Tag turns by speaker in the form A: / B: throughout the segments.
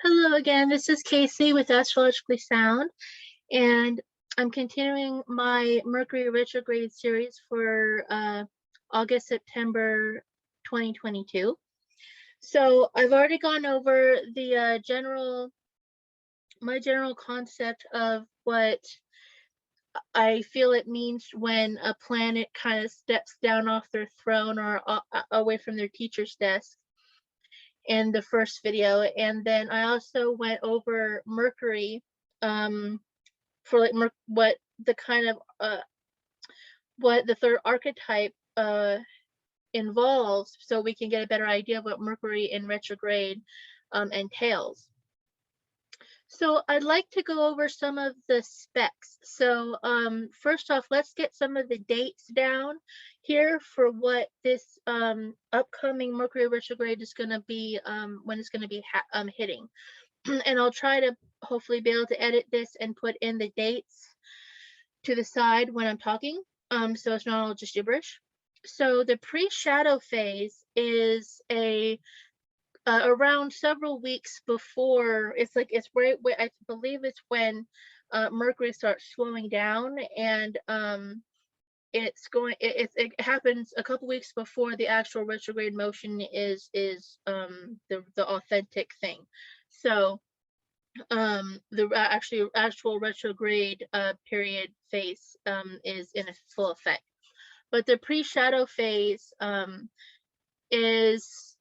A: Hello again, this is Kacee with Astrologically Sound, and I'm continuing my Mercury Retrograde series for August, September 2022. So I've already gone over the my general concept of what I feel it means when a planet kind of steps down off their throne or away from their teacher's desk in the first video, and then I also went over Mercury for like what the kind of what the third archetype involves, so we can get a better idea of what Mercury in retrograde entails. So I'd like to go over some of the specs. So first off, let's get some of the dates down here for what this upcoming Mercury retrograde is going to be, when it's going to be hitting. And I'll try to hopefully be able to edit this and put in the dates to the side when I'm talking, so it's not all just gibberish. So the pre-shadow phase is around several weeks before. It's right where I believe it's when Mercury starts slowing down, and it happens a couple weeks before the actual retrograde motion is the authentic thing. So the actual retrograde period phase is in a full effect, but the pre-shadow phase is,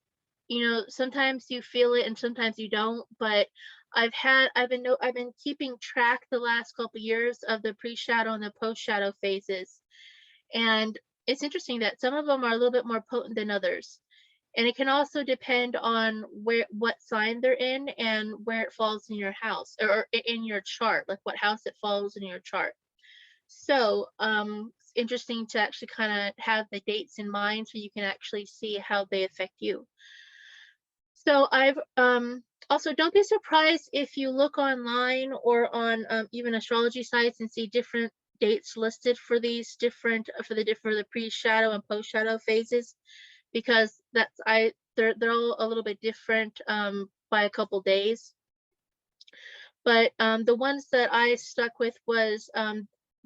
A: sometimes you feel it and sometimes you don't, but I've been keeping track the last couple years of the pre-shadow and the post-shadow phases, and it's interesting that some of them are a little bit more potent than others. And it can also depend on what sign they're in and where it falls in your house or in your chart, like what house it falls in your chart. So it's interesting to actually kind of have the dates in mind so you can actually see how they affect you. So I've also, don't be surprised if you look online or on even astrology sites and see different dates listed for these different for the pre-shadow and post-shadow phases, because they're all a little bit different by a couple days. But the ones that I stuck with was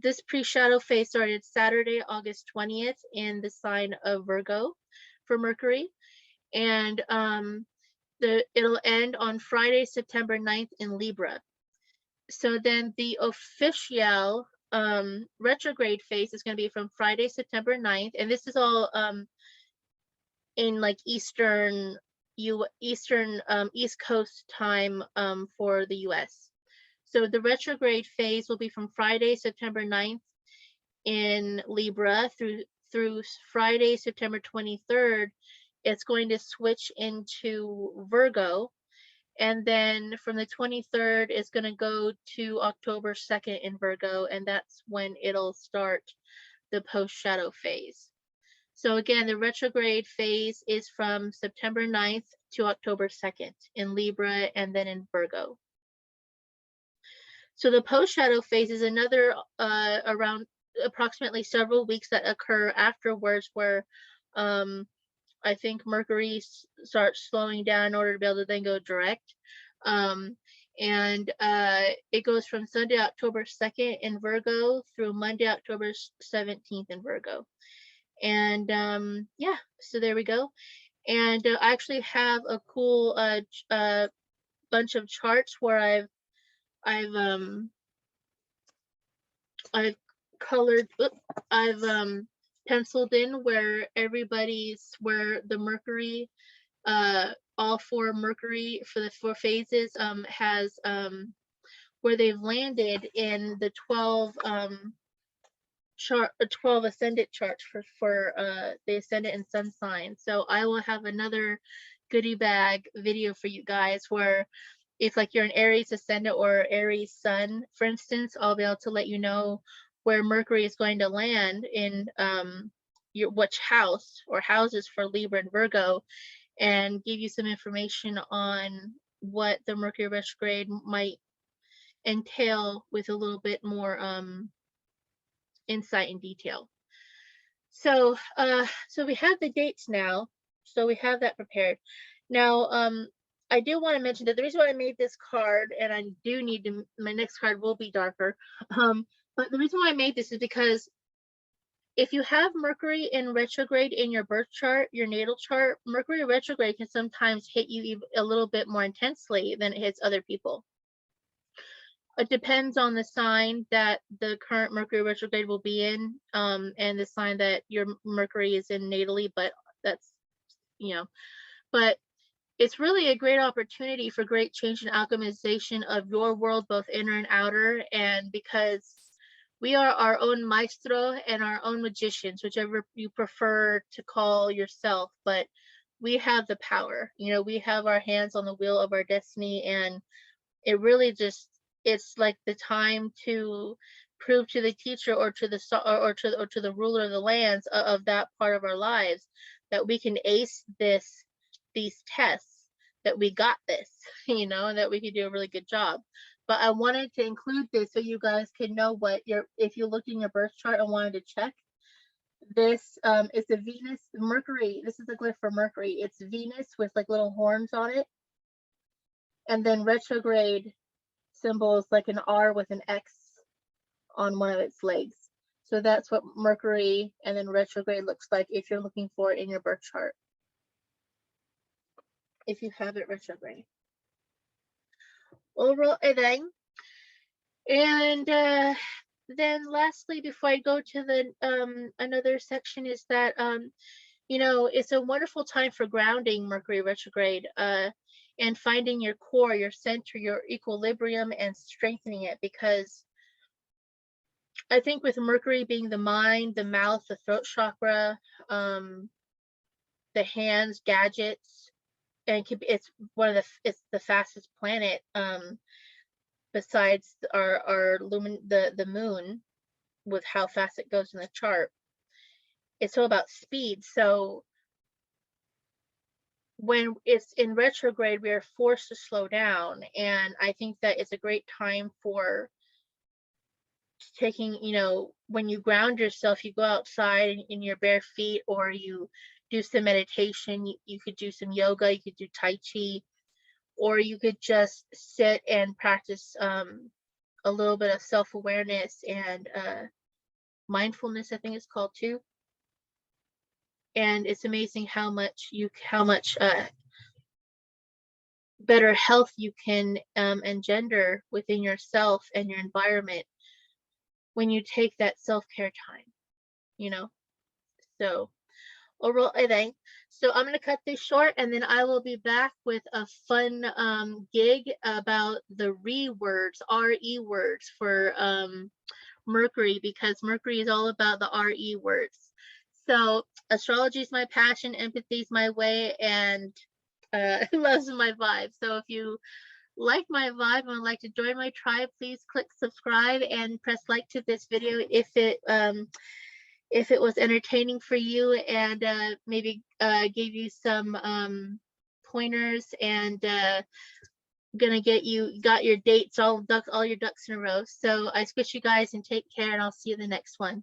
A: this pre-shadow phase started Saturday, August 20th in the sign of Virgo for Mercury, and it'll end on Friday, September 9th in Libra. So then the official retrograde phase is going to be from Friday, September 9th, and this is all in like East Coast time for the US. So the retrograde phase will be from Friday, September 9th in Libra through Friday, September 23rd. It's going to switch into Virgo, and then from the 23rd it's going to go to October 2nd in Virgo, and that's when it'll start the post-shadow phase. So again, the retrograde phase is from September 9th to October 2nd in Libra and then in Virgo. So the post-shadow phase is another around approximately several weeks that occur afterwards, where I think Mercury starts slowing down in order to be able to then go direct. And it goes from Sunday, October 2nd in Virgo through Monday, October 17th in Virgo. And yeah, so there we go. And I actually have a cool bunch of charts where I've colored, I've penciled in where the Mercury, all four Mercury for the four phases has where they've landed in the 12 ascendant charts for the ascendant and sun sign. So I will have another goodie bag video for you guys where if like you're an Aries ascendant or Aries sun, for instance, I'll be able to let you know where Mercury is going to land in which house or houses for Libra and Virgo, and give you some information on what the Mercury retrograde might entail with a little bit more insight and detail. So so we have the dates now, so we have that prepared. Now I do want to mention that the reason why I made this card, and I do need to, my next card will be darker. But the reason why I made this is because if you have Mercury in retrograde in your birth chart, your natal chart, Mercury retrograde can sometimes hit you a little bit more intensely than it hits other people. It depends on the sign that the current Mercury retrograde will be in, and the sign that your Mercury is in natally, but that's, you know, but it's really a great opportunity for great change and alchemization of your world, both inner and outer. And because we are our own maestro and our own magicians, whichever you prefer to call yourself, but we have the power. We have our hands on the wheel of our destiny, and it really just, it's like the time to prove to the teacher or to the or to the ruler of the lands of that part of our lives that we can ace these tests, that we got this, and that we can do a really good job. But I wanted to include this so you guys can know what if you looked in your birth chart and wanted to check. This is a Venus Mercury. This is a glyph for Mercury. It's Venus with like little horns on it. And then retrograde symbols like an R with an X on one of its legs. So that's what Mercury and then retrograde looks like if you're looking for it in your birth chart, if you have it retrograde. Overall, and then lastly, before I go to the another section, is that it's a wonderful time for grounding Mercury retrograde, and finding your core, your center, your equilibrium, and strengthening it, because I think with Mercury being the mind, the mouth, the throat chakra, the hands, gadgets, and it's the fastest planet, besides our the moon, with how fast it goes in the chart. It's all about speed. So when it's in retrograde, we are forced to slow down, and I think that it's a great time for taking, when you ground yourself, you go outside in your bare feet, or you do some meditation. You could do some yoga, you could do tai chi, or you could just sit and practice a little bit of self-awareness and mindfulness, I think it's called too. And it's amazing how much better health you can engender within yourself and your environment when you take that self-care time, So overall, I think. So I'm going to cut this short, and then I will be back with a fun gig about the re-words, R-E words for Mercury, because Mercury is all about the R-E words. So astrology is my passion, empathy is my way, and love's my vibe. So if you like my vibe and would like to join my tribe, please click subscribe and press like to this video if it was entertaining for you, and maybe gave you some pointers, and gonna got your dates, all your ducks in a row. So I squish you guys, and take care, and I'll see you in the next one.